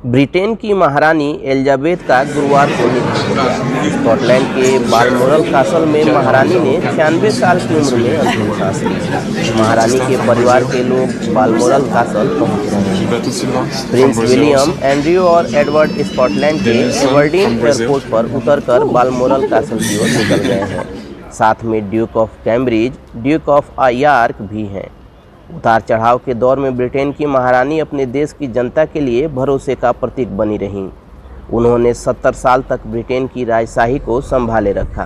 Britain की महारानी Elizabeth का गुरुवार को निधन हो गया। स्कॉटलैंड के बालमोरल कासल में महारानी ने 96 साल की उम्र में अंतिम सांस ली। महारानी के परिवार के लोग बालमोरल कासल पहुंच रहे हैं। प्रिंस विलियम, एंड्रयू और एडवर्ड स्कॉटलैंड के एबरडीन एयरपोर्ट पर उतरकर बालमोरल कासल की ओर निकल गए हैं। साथ में Duke of Cambridge, Duke of York भी हैं। उतार चढ़ाव के दौर में ब्रिटेन की महारानी अपने देश की जनता के लिए भरोसे का प्रतीक बनी रहीं। उन्होंने 70 साल तक ब्रिटेन की राजशाही को संभाले रखा।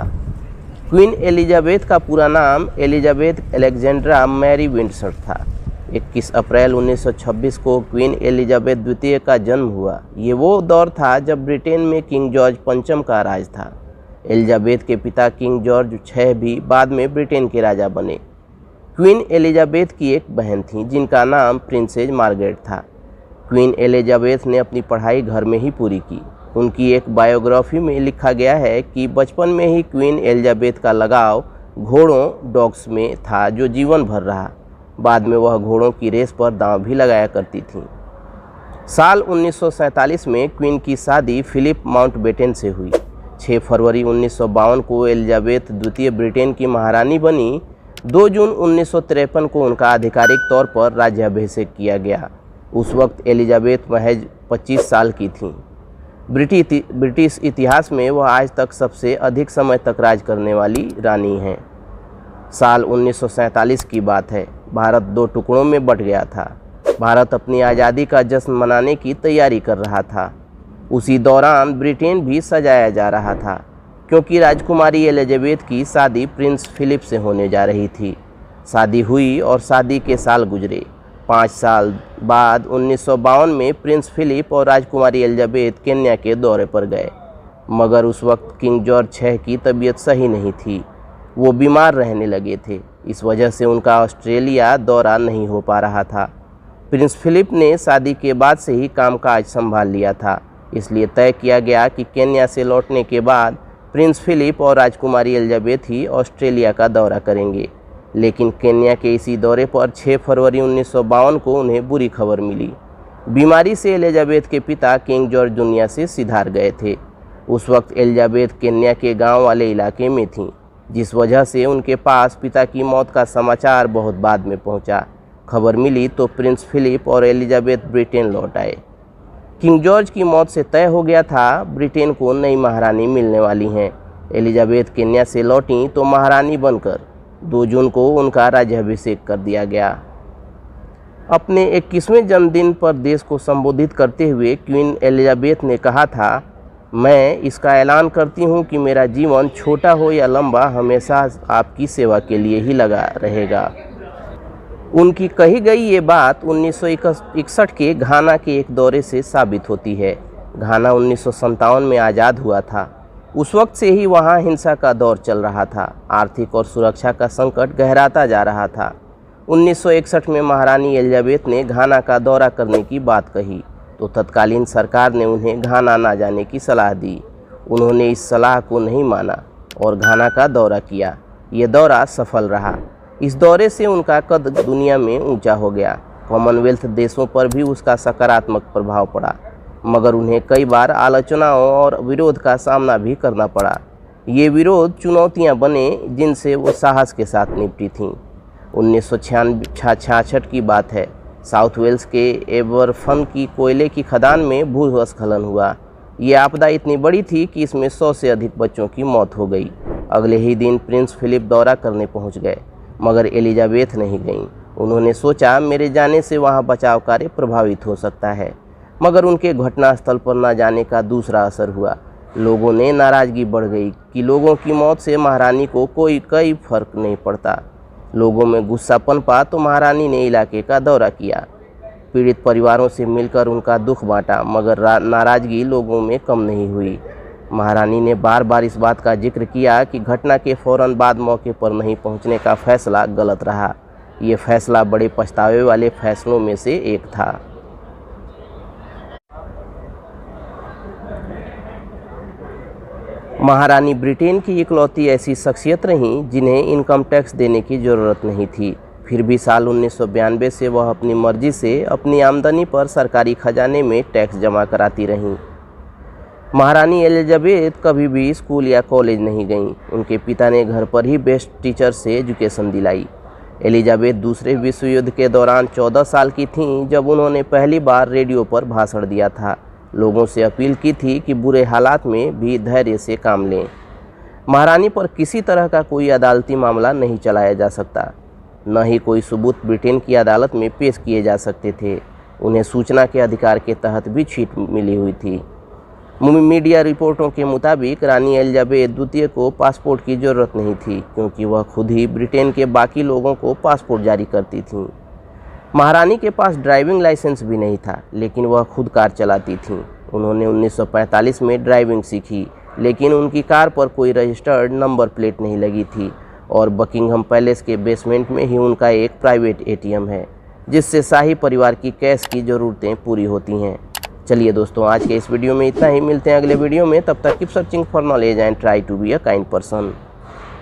क्वीन एलिजाबेथ का पूरा नाम एलिजाबेथ अलेक्जेंड्रा मैरी विंडसर था। 21 अप्रैल 1926 को क्वीन एलिजाबेथ द्वितीय का जन्म हुआ। ये वो दौर था जब ब्रिटेन में किंग जॉर्ज पंचम का राज था। एलिजाबेथ के पिता किंग जॉर्ज 6 भी बाद में ब्रिटेन के राजा बने। क्वीन एलिजाबेथ की एक बहन थी जिनका नाम प्रिंसेस मार्गरेट था। क्वीन एलिजाबेथ ने अपनी पढ़ाई घर में ही पूरी की। उनकी एक बायोग्राफी में लिखा गया है कि बचपन में ही क्वीन एलिजाबेथ का लगाव घोड़ों डॉग्स में था जो जीवन भर रहा। बाद में वह घोड़ों की रेस पर दांव भी लगाया करती थीं। साल 1947 में क्वीन की शादी फिलिप माउंटबेटन से हुई। 6 फरवरी 1952 को एलिजाबेथ द्वितीय ब्रिटेन की महारानी बनी। 2 जून 1953 को उनका आधिकारिक तौर पर राज्याभिषेक किया गया। उस वक्त एलिजाबेथ महज 25 साल की थीं। ब्रिटिश इतिहास में वह आज तक सबसे अधिक समय तक राज करने वाली रानी हैं। साल 1947 की बात है। भारत 2 टुकड़ों में बंट गया था। भारत अपनी आज़ादी का जश्न मनाने की तैयारी कर रहा था। उसी दौरान ब्रिटेन भी सजाया जा रहा था क्योंकि राजकुमारी एलिजाबेथ की शादी प्रिंस फिलिप से होने जा रही थी। शादी हुई और शादी के साल गुजरे। 5 साल बाद 1952 में प्रिंस फिलिप और राजकुमारी एलिजाबेथ केन्या के दौरे पर गए, मगर उस वक्त किंग जॉर्ज 6 की तबीयत सही नहीं थी। वो बीमार रहने लगे थे। इस वजह से उनका ऑस्ट्रेलिया दौरा नहीं हो पा रहा था। प्रिंस फिलिप ने शादी के बाद से ही कामकाज संभाल लिया था, इसलिए तय किया गया कि केन्या से लौटने के बाद प्रिंस फिलिप और राजकुमारी एलिजाबेथ ही ऑस्ट्रेलिया का दौरा करेंगे। लेकिन केन्या के इसी दौरे पर 6 फरवरी 1952 को उन्हें बुरी खबर मिली। बीमारी से एलिजाबेथ के पिता किंग जॉर्ज दुनिया से सिधार गए थे। उस वक्त एलिजाबेथ केन्या के गांव वाले इलाके में थीं, जिस वजह से उनके पास पिता की मौत का समाचार बहुत बाद में पहुंचा। खबर मिली तो प्रिंस फिलिप और एलिजाबेथ ब्रिटेन लौट आए। किंग जॉर्ज की मौत से तय हो गया था ब्रिटेन को नई महारानी मिलने वाली हैं। एलिजाबेथ केन्या से लौटीं तो महारानी बनकर 2 जून को उनका राज्याभिषेक कर दिया गया। अपने 21वें जन्मदिन पर देश को संबोधित करते हुए क्वीन एलिजाबेथ ने कहा था, मैं इसका ऐलान करती हूँ कि मेरा जीवन छोटा हो या लंबा हमेशा आपकी सेवा के लिए ही लगा रहेगा। उनकी कही गई ये बात 1961 के घाना के एक दौरे से साबित होती है। घाना 1957 में आज़ाद हुआ था। उस वक्त से ही वहाँ हिंसा का दौर चल रहा था। आर्थिक और सुरक्षा का संकट गहराता जा रहा था। 1961 में महारानी एलिजाबेथ ने घाना का दौरा करने की बात कही तो तत्कालीन सरकार ने उन्हें घाना ना जाने की सलाह दी। उन्होंने इस सलाह को नहीं माना और घाना का दौरा किया। ये दौरा सफल रहा। इस दौरे से उनका कद दुनिया में ऊंचा हो गया। कॉमनवेल्थ देशों पर भी उसका सकारात्मक प्रभाव पड़ा, मगर उन्हें कई बार आलोचनाओं और विरोध का सामना भी करना पड़ा। ये विरोध चुनौतियां बने जिनसे वो साहस के साथ निपटी थीं। 1966 की बात है। साउथ वेल्स के एबरफन की कोयले की खदान में भूस्खलन हुआ। ये आपदा इतनी बड़ी थी कि इसमें 100 से अधिक बच्चों की मौत हो गई। अगले ही दिन प्रिंस फिलिप दौरा करने पहुंच गए, मगर एलिजाबेथ नहीं गईं। उन्होंने सोचा मेरे जाने से वहां बचाव कार्य प्रभावित हो सकता है, मगर उनके घटनास्थल पर न जाने का दूसरा असर हुआ। लोगों ने नाराज़गी बढ़ गई कि लोगों की मौत से महारानी को कोई फर्क नहीं पड़ता। लोगों में गुस्सा पनपा तो महारानी ने इलाके का दौरा किया। पीड़ित परिवारों से मिलकर उनका दुख बांटा, मगर नाराज़गी लोगों में कम नहीं हुई। महारानी ने बार बार इस बात का जिक्र किया कि घटना के फौरन बाद मौके पर नहीं पहुंचने का फैसला गलत रहा। ये फैसला बड़े पछतावे वाले फैसलों में से एक था। महारानी ब्रिटेन की इकलौती ऐसी शख्सियत रहीं जिन्हें इनकम टैक्स देने की ज़रूरत नहीं थी। फिर भी साल 1992 से वह अपनी मर्जी से अपनी आमदनी पर सरकारी खजाने में टैक्स जमा कराती रहीं। महारानी एलिजाबेथ कभी भी स्कूल या कॉलेज नहीं गईं। उनके पिता ने घर पर ही बेस्ट टीचर से एजुकेशन दिलाई। एलिजाबेथ दूसरे विश्व युद्ध के दौरान 14 साल की थीं जब उन्होंने पहली बार रेडियो पर भाषण दिया था। लोगों से अपील की थी कि बुरे हालात में भी धैर्य से काम लें। महारानी पर किसी तरह का कोई अदालती मामला नहीं चलाया जा सकता, न ही कोई सबूत ब्रिटेन की अदालत में पेश किए जा सकते थे। उन्हें सूचना के अधिकार के तहत भी छूट मिली हुई थी। मीडिया रिपोर्टों के मुताबिक रानी एलिजाबेथ द्वितीय को पासपोर्ट की ज़रूरत नहीं थी, क्योंकि वह खुद ही ब्रिटेन के बाकी लोगों को पासपोर्ट जारी करती थीं। महारानी के पास ड्राइविंग लाइसेंस भी नहीं था, लेकिन वह खुद कार चलाती थीं। उन्होंने 1945 में ड्राइविंग सीखी, लेकिन उनकी कार पर कोई रजिस्टर्ड नंबर प्लेट नहीं लगी थी और बकिंघम पैलेस के बेसमेंट में ही उनका एक प्राइवेट ATM है, जिससे शाही परिवार की कैश की ज़रूरतें पूरी होती हैं। चलिए दोस्तों, आज के इस वीडियो में इतना ही। मिलते हैं अगले वीडियो में। तब तक keep searching for knowledge and try to be a kind person.